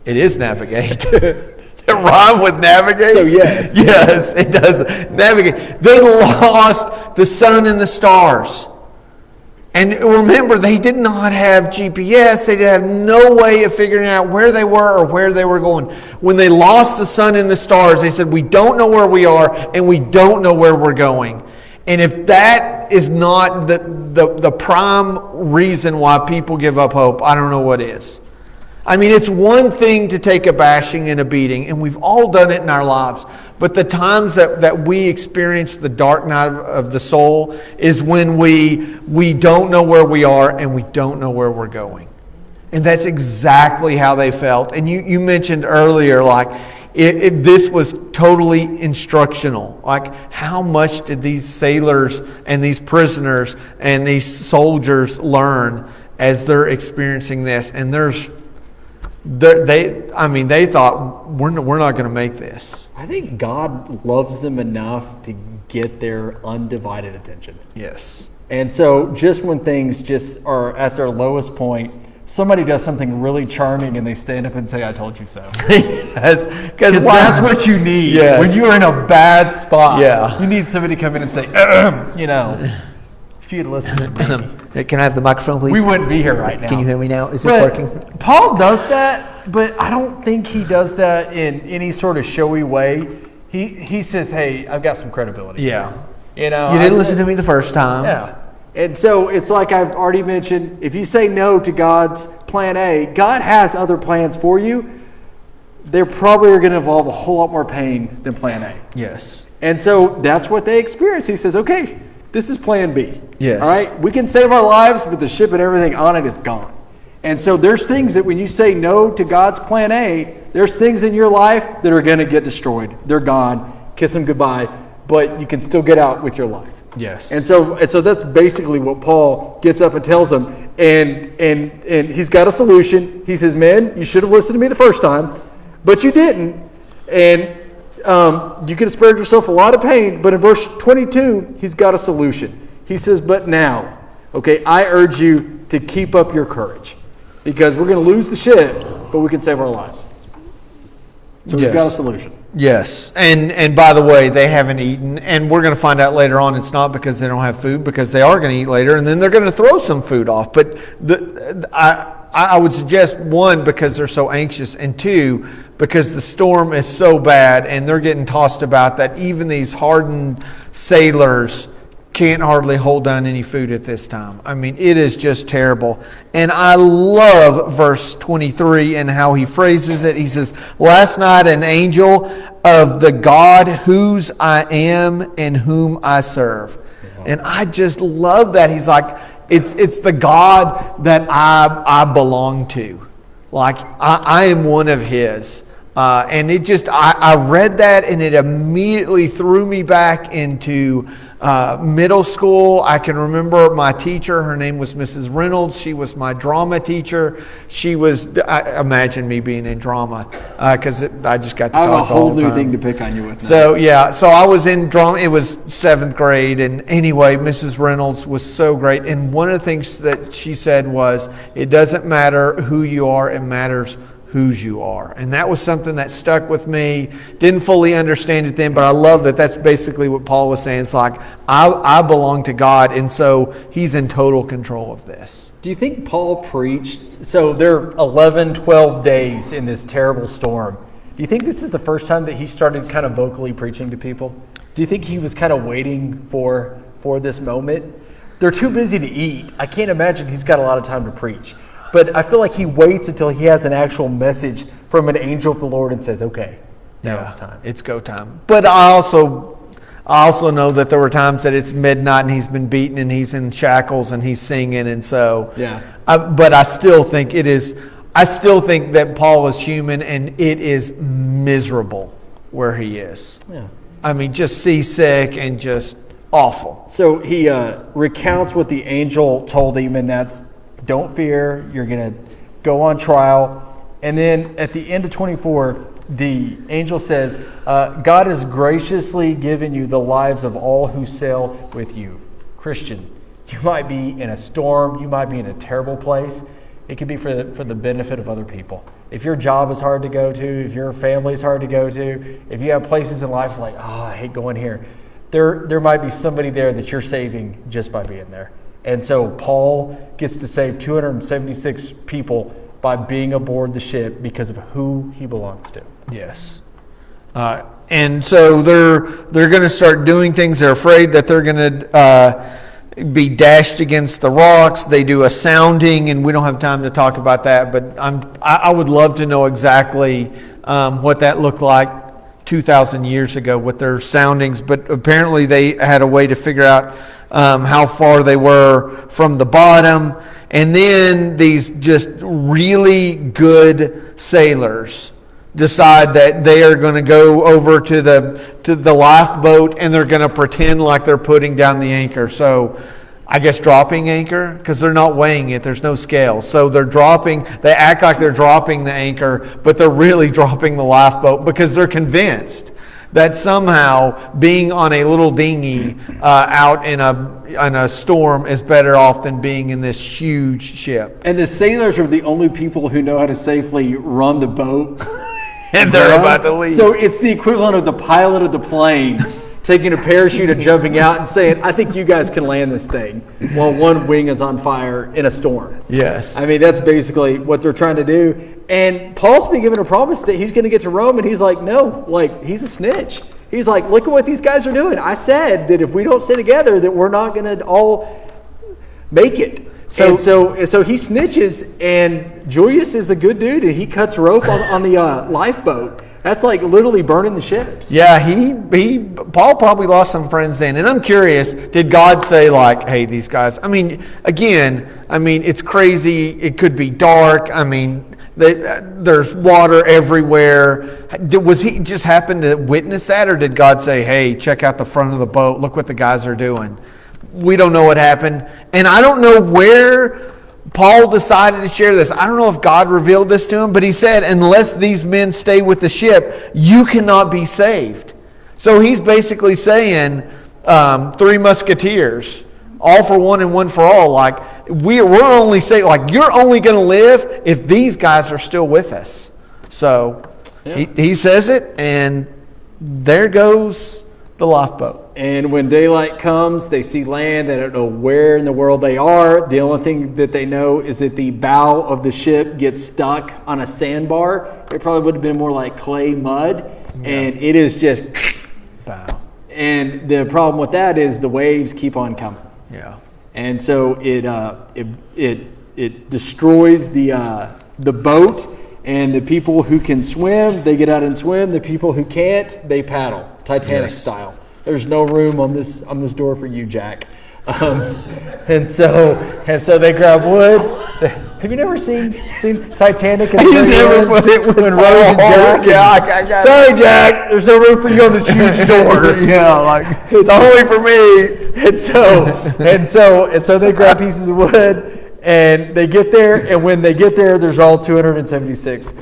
is navigate. rhyme with navigate? So yes. Yes, it does. Navigate. They lost the sun and the stars. And remember, they did not have GPS. They have no way of figuring out where they were or where they were going. When they lost the sun and the stars, they said, we don't know where we are and we don't know where we're going. And if that is not the prime reason why people give up hope, I don't know what is. I mean, it's one thing to take a bashing and a beating, and we've all done it in our lives. But the times that we experience the dark night of the soul is when we don't know where we are and we don't know where we're going. And that's exactly how they felt. And you mentioned earlier, like, this was totally instructional. Like, how much did these sailors and these prisoners and these soldiers learn as they're experiencing this? And they thought, we're not going to make this. I think God loves them enough to get their undivided attention. Yes. And so just when things just are at their lowest point, somebody does something really charming and they stand up and say, I told you so. Yes. Because that's what you need. Yes. When you're in a bad spot, Yeah. you need somebody to come in and say, if you'd listen to me, Can I have the microphone, please? we wouldn't be here right now. Can you hear me now? Is this But working? Paul does that, but I don't think he does that in any sort of showy way. He says, hey, I've got some credibility. Yeah. You know, You didn't listen to me the first time. Yeah. And so it's like I've already mentioned, if you say no to God's plan A, God has other plans for you. They're probably going to involve a whole lot more pain than plan A. Yes. And so that's what they experience. He says, okay, this is plan B. Yes. All right, we can save our lives, but the ship and everything on it is gone. And so there's things that when you say no to God's plan A, there's things in your life that are going to get destroyed. They're gone. Kiss them goodbye. But you can still get out with your life. Yes. And so that's basically what Paul gets up and tells them. And he's got a solution. He says, men, you should have listened to me the first time, but you didn't. And you could have spared yourself a lot of pain. But in verse 22, he's got a solution. He says, but now, okay, I urge you to keep up your courage, because we're going to lose the ship, but we can save our lives. So he's got a solution. Yes. And by the way, they haven't eaten, and we're going to find out later on it's not because they don't have food, because they are going to eat later, and then they're going to throw some food off. But I would suggest, one, because they're so anxious, and two, because the storm is so bad and they're getting tossed about that even these hardened sailors can't hardly hold down any food at this time. I mean, it is just terrible. And I love verse 23 and how he phrases it. He says, last night an angel of the God whose I am and whom I serve. Yeah. And I just love that. He's like, it's the God that I belong to. Like, I am one of his. And it just, I read that and it immediately threw me back into middle school. I can remember my teacher, her name was Mrs. Reynolds. She was my drama teacher. She was, imagine me being in drama, because I just got to talk all the time. I have a whole new thing to pick on you with now. So yeah, so I was in drama. It was 7th grade. And anyway, Mrs. Reynolds was so great. And one of the things that she said was, it doesn't matter who you are, it matters whose you are. And that was something that stuck with me. Didn't fully understand it then, but I love that that's basically what Paul was saying. It's like, I belong to God, and so he's in total control of this. Do you think Paul preached, so there are 11, 12 days in this terrible storm. Do you think this is the first time that he started kind of vocally preaching to people? Do you think he was kind of waiting for this moment? They're too busy to eat. I can't imagine he's got a lot of time to preach. But I feel like he waits until he has an actual message from an angel of the Lord and says, okay, now it's time. It's go time. But I also know that there were times that it's midnight and he's been beaten and he's in shackles and he's singing. And so, but I still think that Paul is human and it is miserable where he is. Yeah. I mean, just seasick and just awful. So he recounts what the angel told him, and that's, don't fear, you're going to go on trial. And then at the end of 24, the angel says, God has graciously given you the lives of all who sail with you. Christian, you might be in a storm, you might be in a terrible place. It could be for the benefit of other people. if your job is hard to go to, if your family is hard to go to, if you have places in life like, I hate going here, there might be somebody there that you're saving just by being there. And so Paul gets to save 276 people by being aboard the ship because of who he belongs to. Yes. And so they're going to start doing things. They're afraid that they're going to be dashed against the rocks. They do a sounding, and we don't have time to talk about that. But I would love to know exactly what that looked like 2,000 years ago with their soundings. But apparently they had a way to figure out how far they were from the bottom. And then these just really good sailors decide that they are going to go over to the lifeboat, and they're going to pretend like they're putting down the anchor. So I guess dropping anchor, because they're not weighing it. There's no scale. So they act like they're dropping the anchor, but they're really dropping the lifeboat because they're convinced that somehow being on a little dinghy out in a storm is better off than being in this huge ship. And the sailors are the only people who know how to safely run the boat. And they're about to leave. So it's the equivalent of the pilot of the plane taking a parachute and jumping out and saying, I think you guys can land this thing, while one wing is on fire in a storm. Yes. I mean, that's basically what they're trying to do. And Paul's been given a promise that he's going to get to Rome, and he's like, no, like, he's a snitch. He's like, look at what these guys are doing. I said that if we don't stay together, that we're not going to all make it. So he snitches, and Julius is a good dude, and he cuts rope on the lifeboat. That's like literally burning the ships. Yeah, Paul probably lost some friends then. And I'm curious, did God say like, hey, these guys, it's crazy. It could be dark. There's water everywhere. Was he just happened to witness that, or did God say, hey, check out the front of the boat. Look what the guys are doing. We don't know what happened. And I don't know where Paul decided to share this. I don't know if God revealed this to him, but he said, unless these men stay with the ship, you cannot be saved. So he's basically saying, three musketeers, all for one and one for all. Like, we're only saying, like, you're only going to live if these guys are still with us. So he says it, and there goes the lifeboat. And when daylight comes, they see land. They don't know where in the world they are. The only thing that they know is that the bow of the ship gets stuck on a sandbar. It probably would have been more like clay mud. Yeah. And it is just bow. And the problem with that is the waves keep on coming. Yeah. And so it destroys the boat. And the people who can swim, they get out and swim. The people who can't, they paddle, Titanic style. There's no room on this door for you, Jack. And so they grab wood. Have you never seen Titanic? I just never put it with when Rose and Jack. Yeah, I got sorry, Jack. There's no room for you on this huge door. Yeah, like it's only for me. And so they grab pieces of wood. And they get there, and when they get there, there's all 276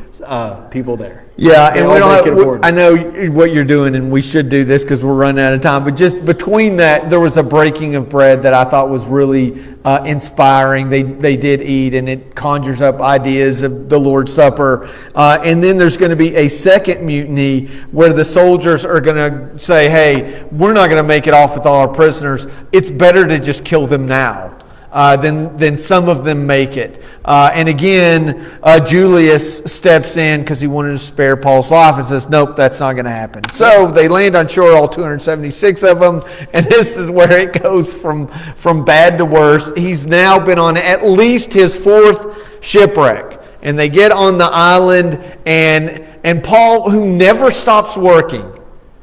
people there. Yeah, and we don't have, I know what you're doing, and we should do this because we're running out of time. But just between that, there was a breaking of bread that I thought was really inspiring. They did eat, and it conjures up ideas of the Lord's Supper. And then there's going to be a second mutiny where the soldiers are going to say, hey, we're not going to make it off with all our prisoners. It's better to just kill them now. Then some of them make it. And again, Julius steps in because he wanted to spare Paul's life and says, nope, that's not going to happen. So they land on shore, all 276 of them, and this is where it goes from bad to worse. He's now been on at least his fourth shipwreck. And they get on the island, and Paul, who never stops working,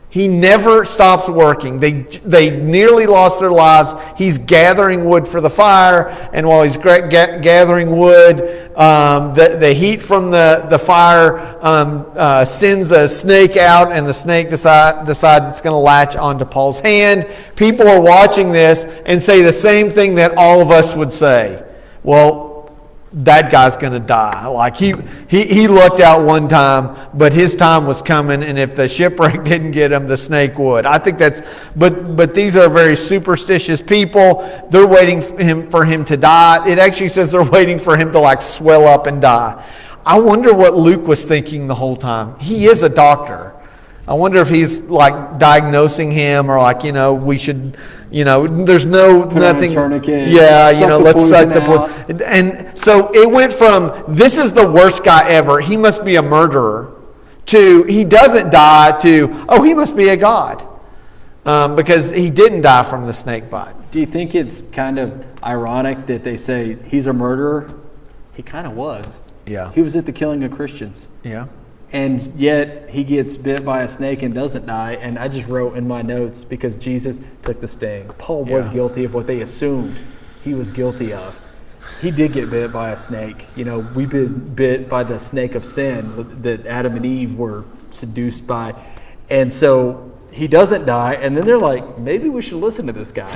he never stops working. They nearly lost their lives. He's gathering wood for the fire, and while he's gathering wood, the heat from the fire sends a snake out, and the snake decides it's going to latch onto Paul's hand. People are watching this and say the same thing that all of us would say. Well, that guy's going to die. Like he lucked out one time, but his time was coming, and if the shipwreck didn't get him, the snake would. I think that's, but these are very superstitious people. They're waiting for him to die. It actually says they're waiting for him to like swell up and die. I wonder what Luke was thinking the whole time. He is a doctor. I wonder if he's like diagnosing him, or like, we should, there's nothing. Tourniquet, yeah, suck let's suck the poison poison. And so it went from, this is the worst guy ever, he must be a murderer, to he doesn't die, to, oh, he must be a god. Because he didn't die from the snake bite. Do you think it's kind of ironic that they say he's a murderer? He kind of was. Yeah. He was at the killing of Christians. Yeah. And yet he gets bit by a snake and doesn't die. And I just wrote in my notes, because Jesus took the sting. Paul was guilty of what they assumed he was guilty of. He did get bit by a snake. We've been bit by the snake of sin that Adam and Eve were seduced by. And so he doesn't die, and then they're like, maybe we should listen to this guy.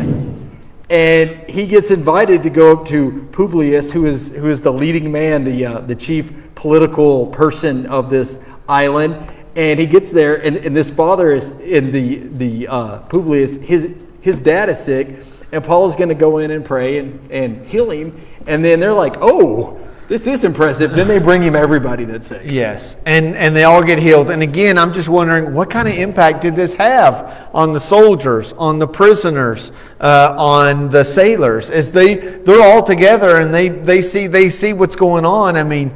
And he gets invited to go up to Publius, who is the leading man, the chief political person of this island. And he gets there, and this father is in the Publius. His dad is sick, and Paul is going to go in and pray and heal him. And then they're like, oh, this is impressive. Then they bring him everybody that's sick. Yes, and they all get healed. And again, I'm just wondering, what kind of impact did this have on the soldiers, on the prisoners, on the sailors, as they're all together and they see what's going on? I mean,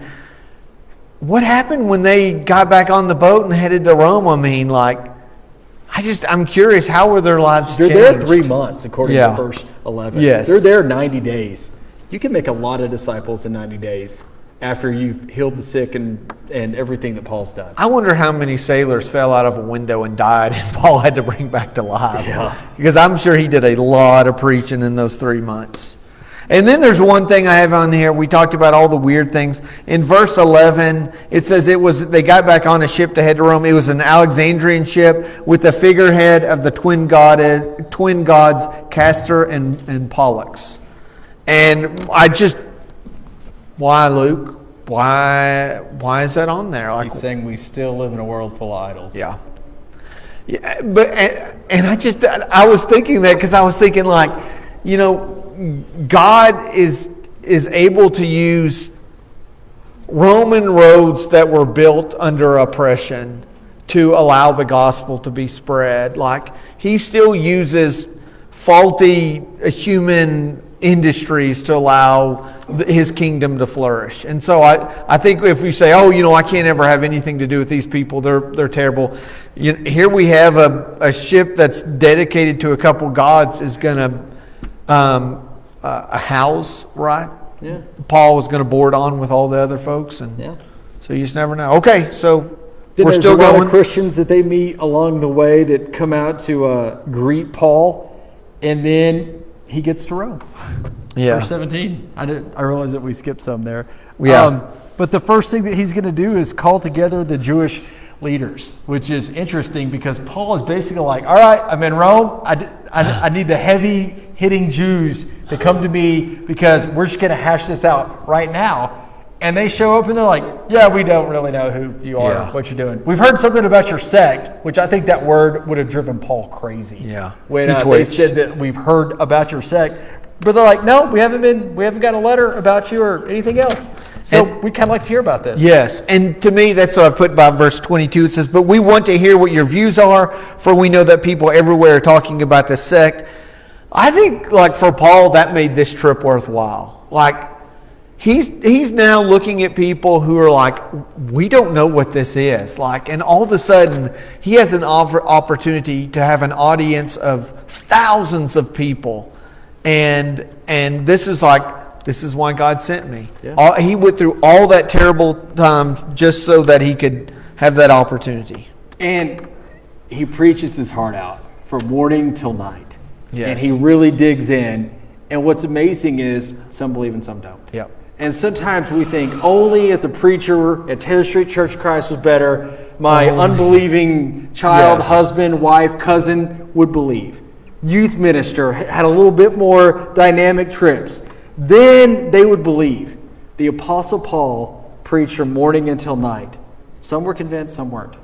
what happened when they got back on the boat and headed to Rome? I mean, I'm curious, how were their lives changed? They're there 3 months, according to verse 11. Yes. They're there 90 days. You can make a lot of disciples in 90 days after you've healed the sick and everything that Paul's done. I wonder how many sailors fell out of a window and died and Paul had to bring back to life. Yeah. Because I'm sure he did a lot of preaching in those 3 months. And then there's one thing I have on here. We talked about all the weird things. In verse 11, it says they got back on a ship to head to Rome. It was an Alexandrian ship with the figurehead of the twin gods Castor and Pollux. And why, Luke? Why is that on there? He's saying we still live in a world full of idols. Yeah. Yeah, but I was thinking that because I was thinking God is able to use Roman roads that were built under oppression to allow the gospel to be spread. He still uses faulty human industries to allow his kingdom to flourish. And so I think if we say, I can't ever have anything to do with these people, they're terrible. Here we have a ship that's dedicated to a couple gods is going to a house, right? Yeah. Paul was going to board on with all the other folks, and so you just never know. Okay, so then we're still a lot going. of Christians that they meet along the way that come out to greet Paul, and then he gets to Rome. Yeah. Verse 17. I realize that we skipped some there. Yeah. But the first thing that he's going to do is call together the Jewish leaders, which is interesting because Paul is basically like, all right, I'm in Rome. I need the heavy hitting Jews to come to me because we're just going to hash this out right now. And they show up and they're like, yeah, we don't really know who you are, what you're doing. We've heard something about your sect, which I think that word would have driven Paul crazy. Yeah. When they said that we've heard about your sect. But they're like, no, we haven't got a letter about you or anything else. So we kind of like to hear about this. Yes, and to me, that's what I put by verse 22. It says, but we want to hear what your views are, for we know that people everywhere are talking about this sect. I think, for Paul, that made this trip worthwhile. He's now looking at people who are like, we don't know what this is. And all of a sudden, he has an opportunity to have an audience of thousands of people. And this is why God sent me. Yeah. He went through all that terrible time just so that he could have that opportunity. And he preaches his heart out from morning till night. Yes. And he really digs in. And what's amazing is some believe and some don't. Yep. And sometimes we think only if the preacher at Taylor Street Church of Christ was better, my unbelieving child, husband, wife, cousin would believe. Youth minister had a little bit more dynamic trips. Then they would believe. The Apostle Paul preached from morning until night. Some were convinced, some weren't.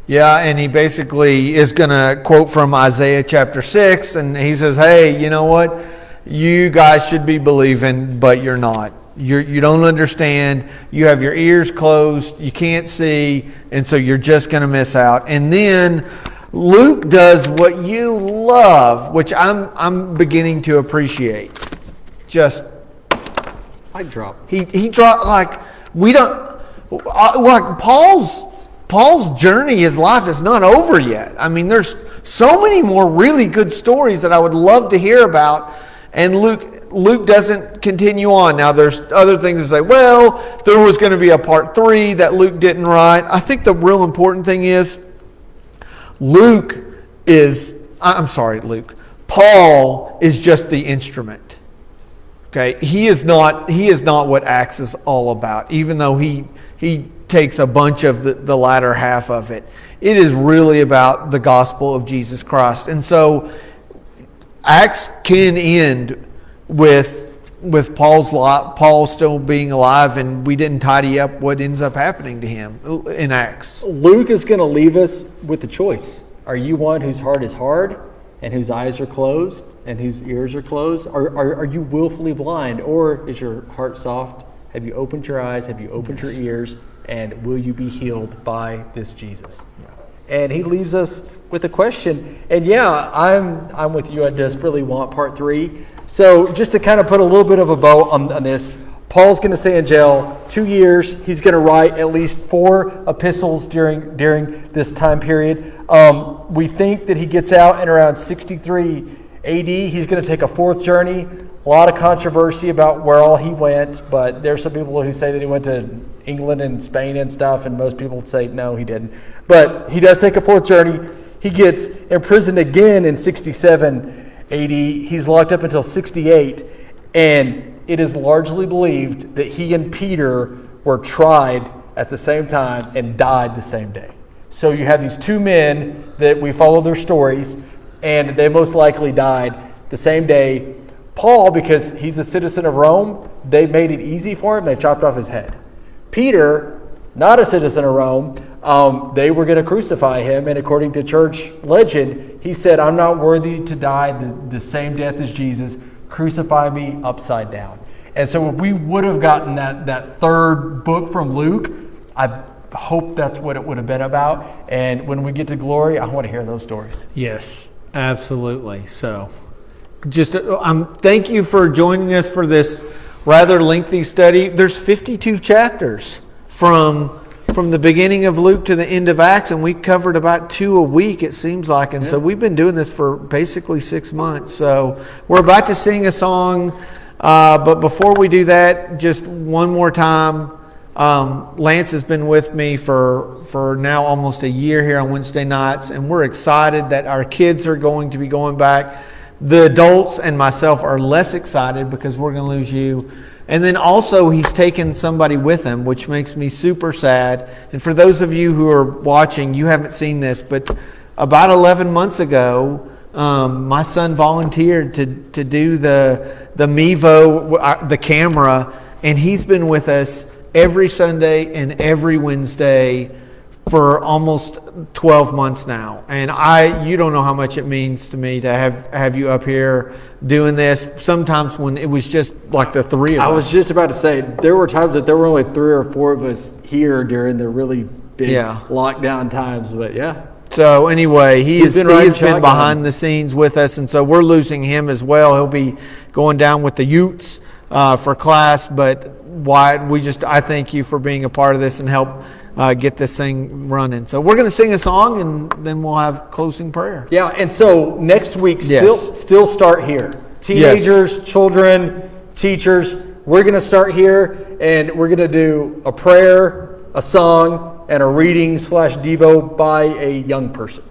Yeah, and he basically is going to quote from Isaiah chapter 6, and he says, hey, you know what? You guys should be believing, but you're not. You don't understand. You have your ears closed. You can't see. And so you're just going to miss out. And then Luke does what you love, which I'm beginning to appreciate. Just I drop. he dropped, like, we don't, like, Paul's journey, his life is not over yet. I mean, there's so many more really good stories that I would love to hear about, and Luke doesn't continue on. Now, there's other things to say, well, there was going to be a part 3 that Luke didn't write. I think the real important thing is Paul is just the instrument. Okay, he is not what Acts is all about, even though he takes a bunch of the latter half of it. It is really about the gospel of Jesus Christ. And so Acts can end with Paul still being alive, and we didn't tidy up what ends up happening to him in Acts. Luke is going to leave us with a choice. Are you one whose heart is hard and whose eyes are closed and whose ears are closed? Are you willfully blind, or is your heart soft? Have you opened your eyes? Have you opened your ears? And will you be healed by this Jesus? Yeah. And he leaves us with a question. And yeah, I'm with you. I desperately want part 3. So just to kind of put a little bit of a bow on this, Paul's going to stay in jail 2 years. He's going to write at least 4 epistles during this time period. We think that he gets out in around 63 AD. He's going to take a 4th journey. A lot of controversy about where all he went, but there's some people who say that he went to England and Spain and stuff, and most people say no, he didn't. But he does take a 4th journey. He gets imprisoned again in 67 AD. He's locked up until 68, and it is largely believed that he and Peter were tried at the same time and died the same day. So you have these 2 men that we follow their stories, and they most likely died the same day. Paul, because he's a citizen of Rome, they made it easy for him. They chopped off his head. Peter, not a citizen of Rome, they were going to crucify him. And according to church legend, he said, I'm not worthy to die the same death as Jesus. Crucify me upside down. And so if we would have gotten that 3rd book from Luke, I hope that's what it would have been about. And when we get to glory, I want to hear those stories. Yes, absolutely. So just thank you for joining us for this rather lengthy study. There's 52 chapters from the beginning of Luke to the end of Acts, and we covered about 2 a week, it seems like. And so we've been doing this for basically 6 months. So we're about to sing a song, but before we do that, just one more time, Lance has been with me for now almost a year here on Wednesday nights, and we're excited that our kids are going to be going back. The adults and myself are less excited because we're going to lose you. And then also he's taken somebody with him, which makes me super sad. And for those of you who are watching, you haven't seen this, but about 11 months ago, my son volunteered to do the Mevo, the camera, and he's been with us every Sunday and every Wednesday for almost 12 months now. And you don't know how much it means to me to have you up here doing this. Sometimes when it was just like the 3 of us. I was just about to say, there were times that there were only 3 or 4 of us here during the really big lockdown times, but yeah. So anyway, he's been behind the scenes with us, and so we're losing him as well. He'll be going down with the Utes for class, but Wyatt, I thank you for being a part of this and help get this thing running. So we're going to sing a song, and then we'll have closing prayer. Yeah, and so next week, still start here. Teenagers, children, teachers, we're going to start here, and we're going to do a prayer, a song, and a reading / devo by a young person.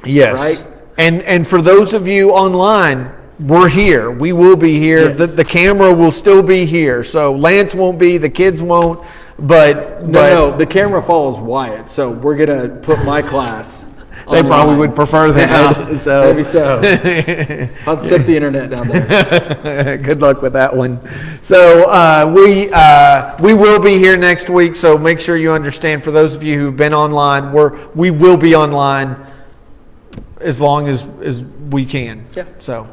Yes. Right? And for those of you online, we're here. We will be here. Yes. The camera will still be here. So Lance won't be, the kids won't, but no, the camera follows Wyatt. So we're going to put my class They probably would prefer that. So. Maybe so. I'll set the internet down there. Good luck with that one. So we will be here next week. So make sure you understand. For those of you who've been online, we will be online as long as we can. Yeah. So.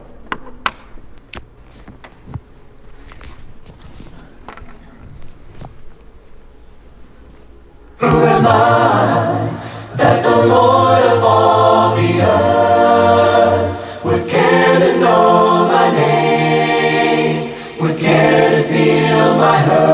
Who am I that the Lord of all the earth would care to know my name, would care to feel my hurt?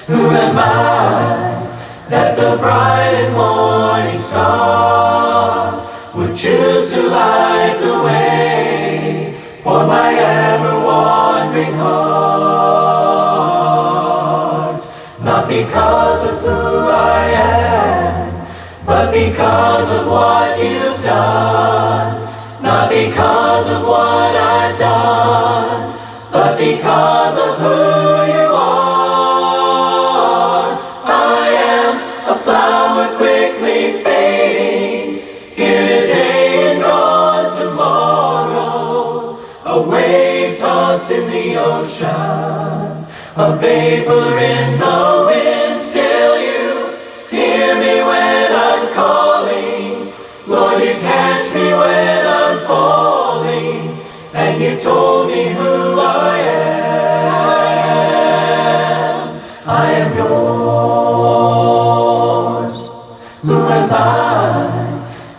Who am I that the bright and morning star would choose to light the way for my ever-wandering heart? Not because of who I am, but because of what you've done. Not because of what I've done, but because of who you are. I am a flower quickly fading, here today and gone tomorrow, a wave tossed in the ocean, a vapor in the wind. Still you hear me when I'm calling, Lord, you catch me when I'm falling, and you told me who I am. I am yours. Who am I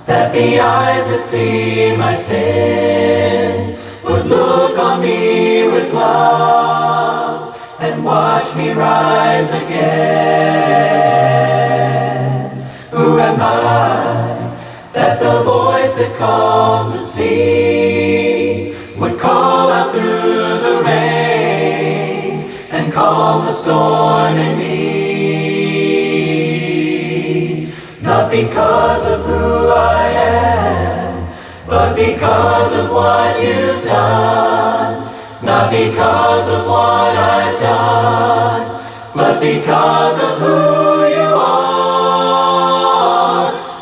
that the eyes that see my sin would look on me with love and watch me rise again? Who am I that the voice that calmed the sea would call out through the rain and calm the storm in me? Not because of who I am, but because of what you've done. Not because of what I've done, but because of who you are.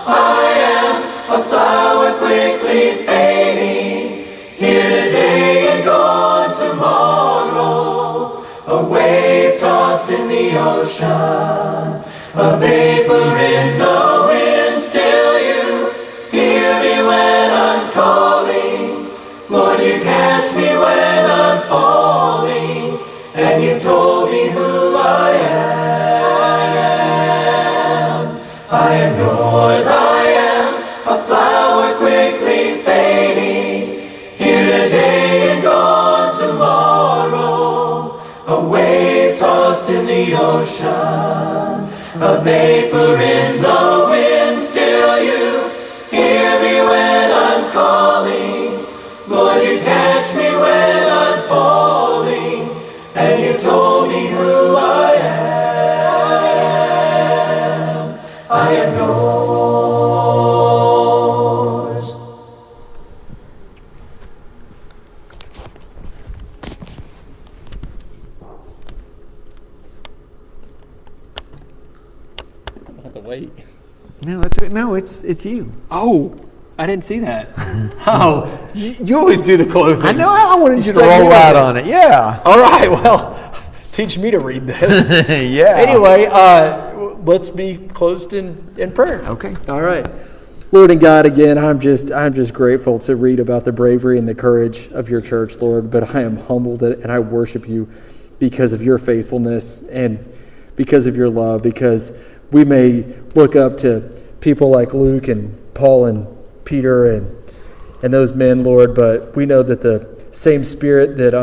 I am a flower quickly fading, here today and gone tomorrow, a wave tossed in the ocean, a vapor in the wind. Still you hear me when I'm calling, Lord, you catch me when I'm falling, and you told me who I am. I am yours. I am a flower quickly fading, here today and gone tomorrow, a wave tossed in the ocean, a vapor in the wind. Still you hear me when I'm calling, Lord, you catch me when I'm falling, and you told me who I am. I am yours. I have to wait. No, that's it. No, it's you. Oh, I didn't see that. Oh, you always do the closing. I know. I wanted you to stuck me roll with out it. on it. Yeah. All right, well, teach me to read this. Yeah. Anyway, let's be closed in prayer. Okay. All right. Lord and God, again, I'm just grateful to read about the bravery and the courage of your church, Lord. But I am humbled and I worship you because of your faithfulness and because of your love. Because we may look up to people like Luke and Paul and Peter and those men, Lord, but we know that the same Spirit that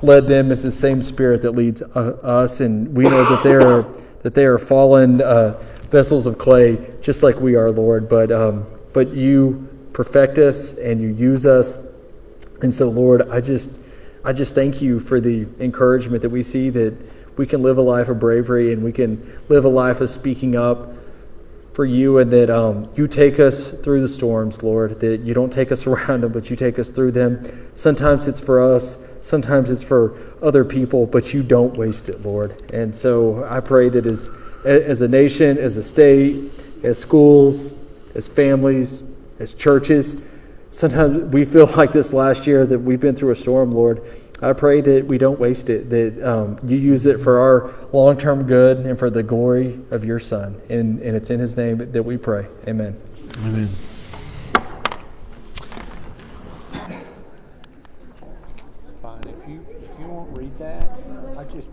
led them is the same Spirit that leads us, and we know that they are fallen vessels of clay, just like we are, Lord. But you perfect us and you use us, and so, Lord, I just thank you for the encouragement that we see that we can live a life of bravery and we can live a life of speaking up for you, and that you take us through the storms, Lord, that you don't take us around them, but you take us through them. Sometimes it's for us, sometimes it's for other people, but you don't waste it, Lord. And so I pray that as a nation, as a state, as schools, as families, as churches, sometimes we feel like this last year that we've been through a storm, Lord. I pray that we don't waste it, that you use it for our long-term good and for the glory of your Son. And it's in his name that we pray. Amen. Amen. Fine. If you won't read that, I just